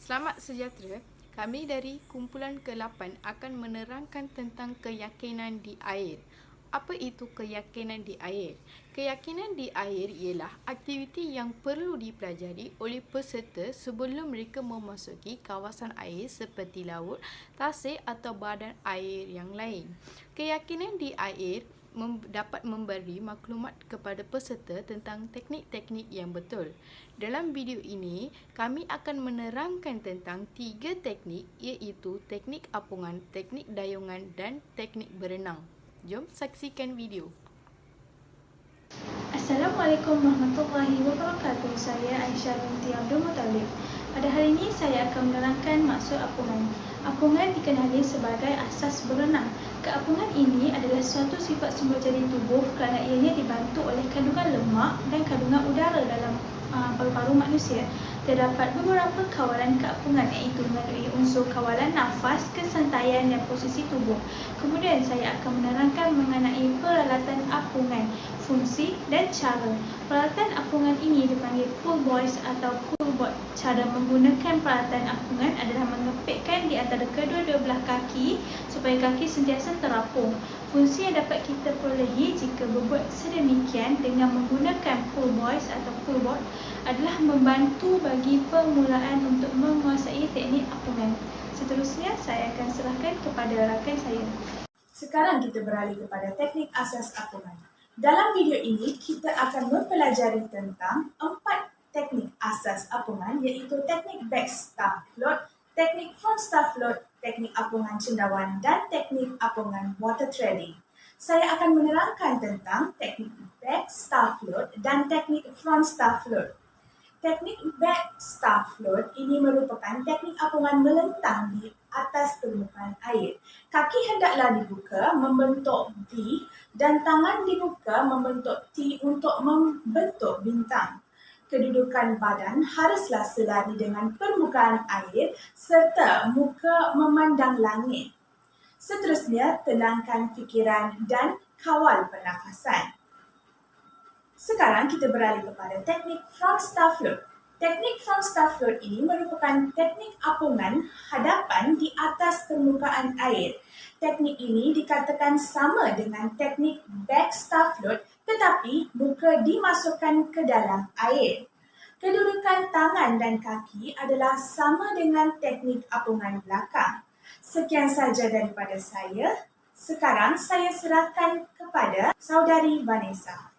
Selamat sejahtera. Kami dari kumpulan ke-8 akan menerangkan tentang keyakinan di air. Apa itu keyakinan di air? Keyakinan di air ialah aktiviti yang perlu dipelajari oleh peserta sebelum mereka memasuki kawasan air seperti laut, tasik atau badan air yang lain. Keyakinan di air dapat memberi maklumat kepada peserta tentang teknik-teknik yang betul. Dalam video ini, kami akan menerangkan tentang 3 teknik, iaitu teknik apungan, teknik dayungan dan teknik berenang. Jom saksikan video. Assalamualaikum warahmatullahi wabarakatuh. Saya Aisyah binti Abdul Muttalib. Pada hari ini saya akan menerangkan maksud apungan. Apungan dikenali sebagai asas berenang. Keapungan ini adalah suatu sifat sumber jadi tubuh kerana ianya dibantu oleh kandungan lemak dan kandungan udara dalam paru-paru manusia. Terdapat beberapa kawalan keapungan iaitu melalui unsur kawalan nafas, kesantaian dan posisi tubuh. Kemudian saya akan menerangkan mengenai peralatan apungan, fungsi dan cara. Peralatan apungan ini dipanggil pull buoys atau pull board. Cara menggunakan peralatan apungan adalah mengepitkan di antara kedua-dua belah kaki supaya kaki sentiasa terapung. Fungsi yang dapat kita perolehi jika berbuat sedemikian dengan menggunakan pull buoys atau pull board adalah membantu bagi permulaan untuk menguasai teknik apungan. Seterusnya saya akan serahkan kepada rakan saya. Sekarang kita beralih kepada teknik asas apungan. Dalam video ini, kita akan mempelajari tentang 4 teknik asas apungan, iaitu teknik back staff float, teknik front staff float, teknik apungan cendawan dan teknik apungan water treading. Saya akan menerangkan tentang teknik back staff float dan teknik front staff float. Teknik back staff float ini merupakan teknik apungan melentang di atas permukaan air. Kaki hendaklah dibuka membentuk V dan tangan dibuka membentuk T untuk membentuk bintang. Kedudukan badan haruslah selari dengan permukaan air serta muka memandang langit. Seterusnya, tenangkan fikiran dan kawal pernafasan. Sekarang kita beralih kepada teknik front staff float. Teknik front staff float ini merupakan teknik apungan hadapan di atas permukaan air. Teknik ini dikatakan sama dengan teknik back staff float, tetapi muka dimasukkan ke dalam air. Kedudukan tangan dan kaki adalah sama dengan teknik apungan belakang. Sekian saja daripada saya. Sekarang saya serahkan kepada saudari Vanessa.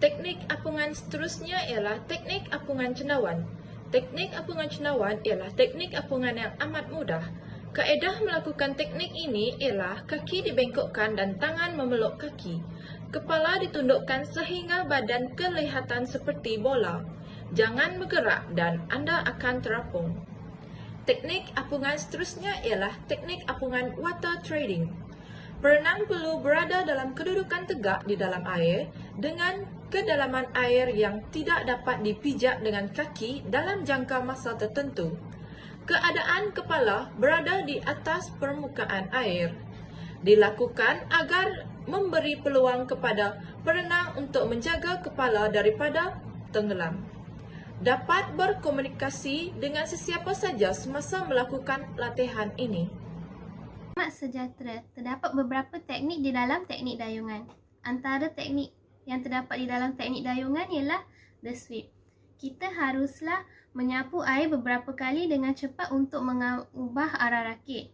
Teknik apungan seterusnya ialah teknik apungan cendawan. Teknik apungan cendawan ialah teknik apungan yang amat mudah. Kaedah melakukan teknik ini ialah kaki dibengkokkan dan tangan memeluk kaki. Kepala ditundukkan sehingga badan kelihatan seperti bola. Jangan bergerak dan anda akan terapung. Teknik apungan seterusnya ialah teknik apungan water treading. Perenang perlu berada dalam kedudukan tegak di dalam air dengan kedalaman air yang tidak dapat dipijak dengan kaki dalam jangka masa tertentu. Keadaan kepala berada di atas permukaan air dilakukan agar memberi peluang kepada perenang untuk menjaga kepala daripada tenggelam. Dapat berkomunikasi dengan sesiapa saja semasa melakukan latihan ini. Selamat sejahtera. Terdapat beberapa teknik di dalam teknik dayungan. Antara teknik yang terdapat di dalam teknik dayungan ialah the sweep. Kita haruslah menyapu air beberapa kali dengan cepat untuk mengubah arah rakit.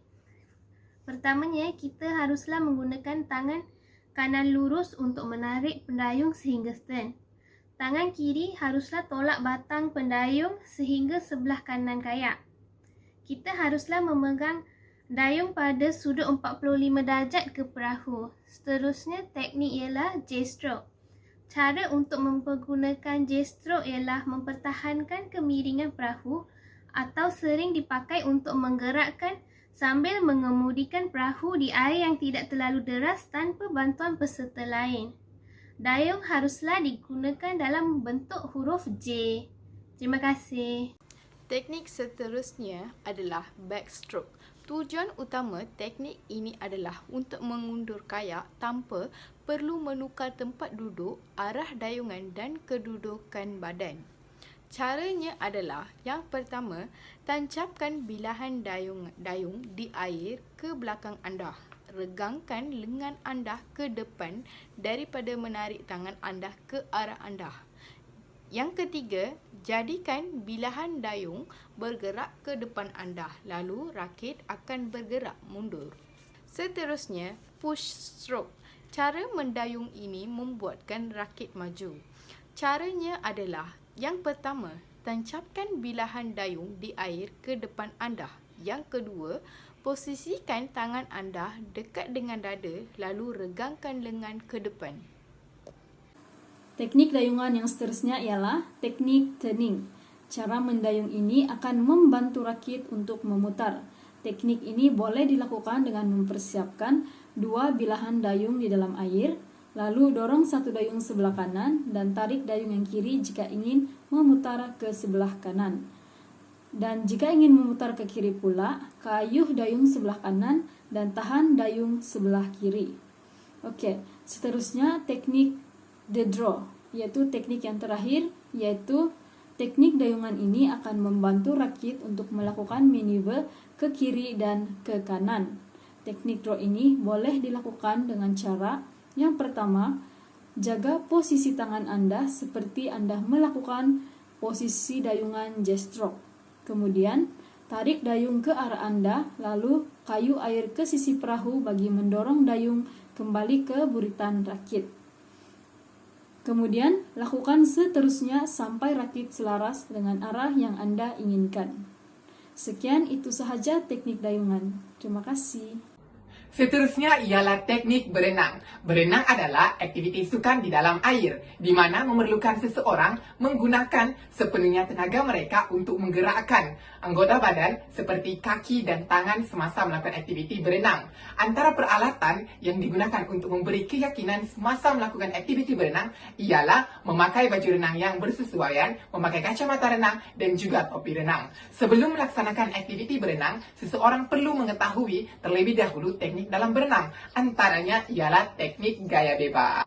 Pertamanya, kita haruslah menggunakan tangan kanan lurus untuk menarik pendayung sehingga stern. Tangan kiri haruslah tolak batang pendayung sehingga sebelah kanan kayak. Kita haruslah memegang dayung pada sudut 45 darjat ke perahu. Seterusnya, teknik ialah J-stroke. Cara untuk mempergunakan J-stroke ialah mempertahankan kemiringan perahu atau sering dipakai untuk menggerakkan sambil mengemudikan perahu di air yang tidak terlalu deras tanpa bantuan peserta lain. Dayung haruslah digunakan dalam bentuk huruf J. Terima kasih. Teknik seterusnya adalah backstroke. Tujuan utama teknik ini adalah untuk mengundur kayak tanpa perlu menukar tempat duduk, arah dayungan dan kedudukan badan. Caranya adalah yang pertama, tancapkan bilahan dayung di air ke belakang anda. Regangkan lengan anda ke depan daripada menarik tangan anda ke arah anda. Yang ketiga, jadikan bilahan dayung bergerak ke depan anda, lalu rakit akan bergerak mundur. Seterusnya, push stroke. Cara mendayung ini membuatkan rakit maju. Caranya adalah yang pertama, tancapkan bilahan dayung di air ke depan anda. Yang kedua, posisikan tangan anda dekat dengan dada lalu regangkan lengan ke depan. Teknik dayungan yang seterusnya ialah teknik turning. Cara mendayung ini akan membantu rakit untuk memutar. Teknik ini boleh dilakukan dengan mempersiapkan dua bilahan dayung di dalam air, lalu dorong satu dayung sebelah kanan dan tarik dayung yang kiri jika ingin memutar ke sebelah kanan. Dan jika ingin memutar ke kiri pula, kayuh dayung sebelah kanan dan tahan dayung sebelah kiri. Okey, seterusnya teknik the draw, yaitu teknik yang terakhir, yaitu teknik dayungan ini akan membantu rakit untuk melakukan maneuver ke kiri dan ke kanan. Teknik draw ini boleh dilakukan dengan cara yang pertama, jaga posisi tangan anda seperti anda melakukan posisi dayungan jet stroke. Kemudian, tarik dayung ke arah anda, lalu kayu air ke sisi perahu bagi mendorong dayung kembali ke buritan rakit. Kemudian, lakukan seterusnya sampai rakit selaras dengan arah yang anda inginkan. Sekian, itu sahaja teknik dayungan. Terima kasih. Seterusnya ialah teknik berenang. Berenang adalah aktiviti sukan di dalam air, di mana memerlukan seseorang menggunakan sepenuhnya tenaga mereka untuk menggerakkan anggota badan seperti kaki dan tangan semasa melakukan aktiviti berenang. Antara peralatan yang digunakan untuk memberi keyakinan semasa melakukan aktiviti berenang ialah memakai baju renang yang bersesuaian, memakai kacamata renang dan juga topi renang. Sebelum melaksanakan aktiviti berenang, seseorang perlu mengetahui terlebih dahulu teknik dalam berenang. Antaranya ialah teknik gaya bebas.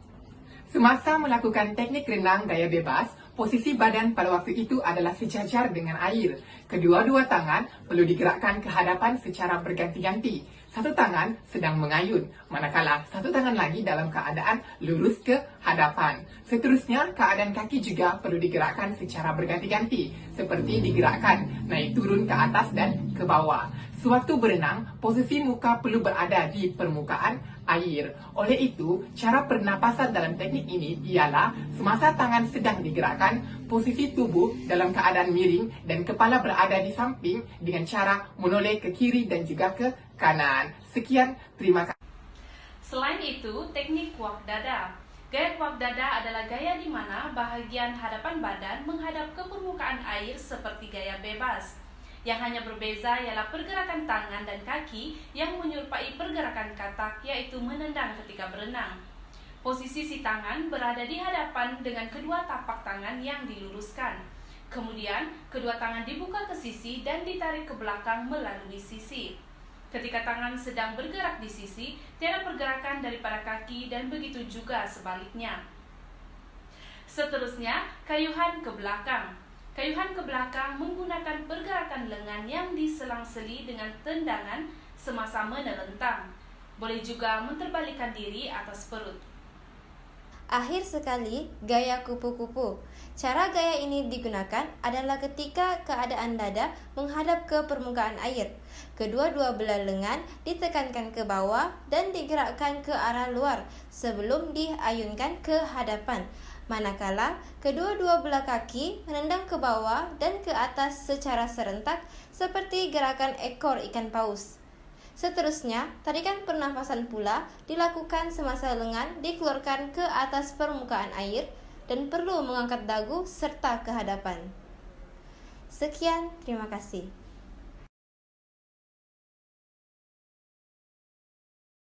Semasa melakukan teknik renang gaya bebas, posisi badan pada waktu itu adalah sejajar dengan air. Kedua-dua tangan perlu digerakkan ke hadapan secara berganti-ganti. Satu tangan sedang mengayun, manakala satu tangan lagi dalam keadaan lurus ke hadapan. Seterusnya, keadaan kaki juga perlu digerakkan secara berganti-ganti, seperti digerakkan naik turun ke atas dan ke bawah. Sewaktu berenang, posisi muka perlu berada di permukaan air. Oleh itu, cara pernapasan dalam teknik ini ialah semasa tangan sedang digerakkan, posisi tubuh dalam keadaan miring dan kepala berada di samping dengan cara menoleh ke kiri dan juga ke kanan. Sekian, terima kasih. Selain itu, teknik kuak dada. Gaya kuak dada adalah gaya di mana bahagian hadapan badan menghadap ke permukaan air seperti gaya bebas. Yang hanya berbeza ialah pergerakan tangan dan kaki yang menyerupai pergerakan katak, yaitu menendang ketika berenang. Posisi si tangan berada di hadapan dengan kedua tapak tangan yang diluruskan. Kemudian, kedua tangan dibuka ke sisi dan ditarik ke belakang melalui sisi. Ketika tangan sedang bergerak di sisi, tiada pergerakan daripada kaki dan begitu juga sebaliknya. Seterusnya, kayuhan ke belakang. Kayuhan ke belakang menggunakan pergerakan lengan yang diselang-seli dengan tendangan semasa menelentang. Boleh juga menterbalikan diri atas perut. Akhir sekali, gaya kupu-kupu. Cara gaya ini digunakan adalah ketika keadaan dada menghadap ke permukaan air. Kedua-dua belah lengan ditekankan ke bawah dan digerakkan ke arah luar sebelum diayunkan ke hadapan. Manakala kedua-dua belah kaki menendang ke bawah dan ke atas secara serentak seperti gerakan ekor ikan paus. Seterusnya, tarikan pernafasan pula dilakukan semasa lengan dikeluarkan ke atas permukaan air dan perlu mengangkat dagu serta ke hadapan. Sekian, terima kasih.